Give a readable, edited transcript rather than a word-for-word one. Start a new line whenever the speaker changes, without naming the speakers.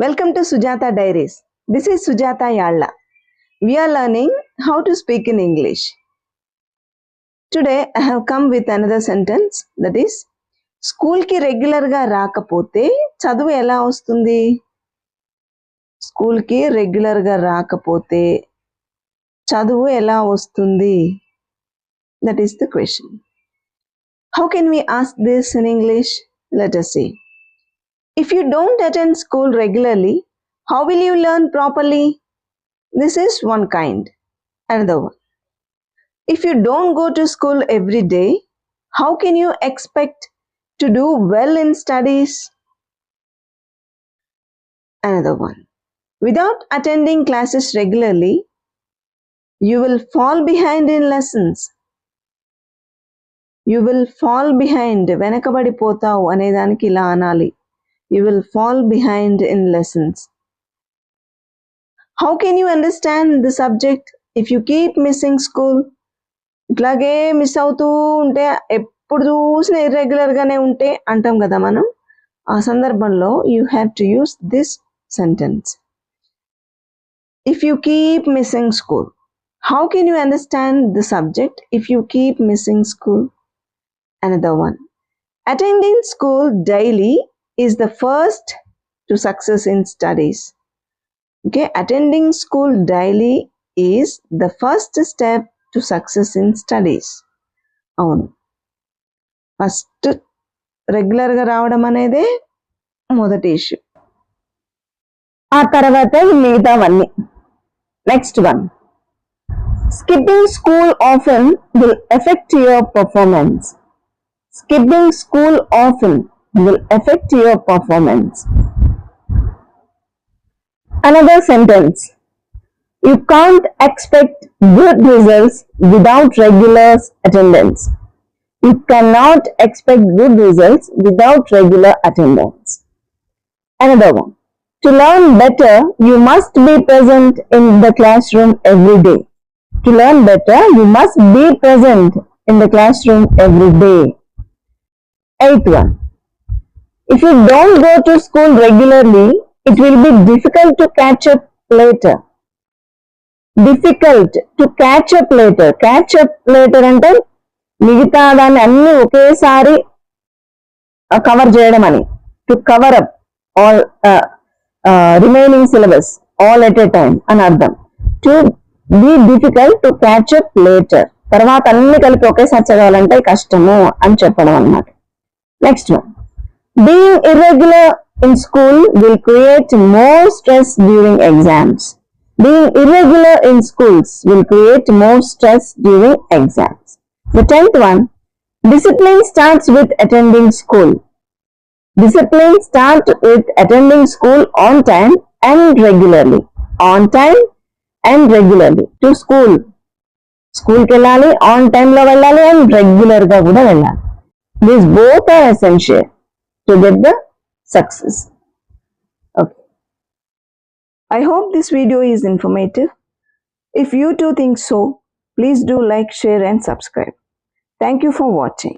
Welcome to Sujata Diaries. This is Sujata Yalla. We are learning how to speak in English. Today I have come with another sentence, that is, school ki regular ga రాకపోతే చదువు ఎలా వస్తుంది? School ki regular ga రాకపోతే చదువు ఎలా వస్తుంది? That is the question. How can we ask this in English? Let us see. If you don't attend school regularly, how will you learn properly? This is one kind. Another one. If you don't go to school every day, how can you expect to do well in studies? Another one. Without attending classes regularly, you will fall behind in lessons. You will fall behind. వెనకబడిపోతావు అనేదానికి ఇలా అనాలి. You will fall behind in lessons. How can you understand the subject if you keep missing school? ఇట్లాగే miss అవుతూ ఉంటే, ఎప్పుడు చూసినా ఇర్రెగ్యులర్గానే ఉంటే అంటాం కదా మనం. ఆ సందర్భంలో you have to use this sentence. If you keep missing school. How can you understand the subject if you keep missing school? Another one. Attending school daily is the first to success in studies. Okay, attending school daily is the first step to success in studies. అవును, first రెగ్యులర్గా రావడం అనేదే మొదటి issue, ఆ తర్వాత మిగతావన్నీ. Next one. Skipping school often will affect your performance. Skipping school often will affect your performance. Another sentence. You can't expect good results without regular attendance. You cannot expect good results without regular attendance. Another one. To learn better, you must be present in the classroom every day. To learn better, you must be present in the classroom every day. Eighth one. If you don't go to school regularly, it will be difficult to catch up later. Difficult to catch up later. Catch up later అంటే మిగతా దాన్ని అన్ని ఒకేసారి cover చేయడం అని. To cover up all remaining syllabus all at a time అని అర్థం. To be difficult to catch up later. తర్వాత అన్ని కలిపి ఒకేసారి చదవాలంటే కష్టము అని చెప్పడం అన్నమాట. Next one. Being irregular in school will create more stress during exams. Being irregular in schools will create more stress during exams. The 10th one. Discipline starts with attending school. Discipline starts with attending school on time and regularly. On time and regularly. To school. School కి వెళ్ళాలి, on టైంలో వెళ్ళాలి, and రెగ్యులర్గా కూడా వెళ్ళాలి. These both are essential to get the success. Okay. I hope this video is informative. If you too think so, please do like, share and subscribe. Thank you for watching.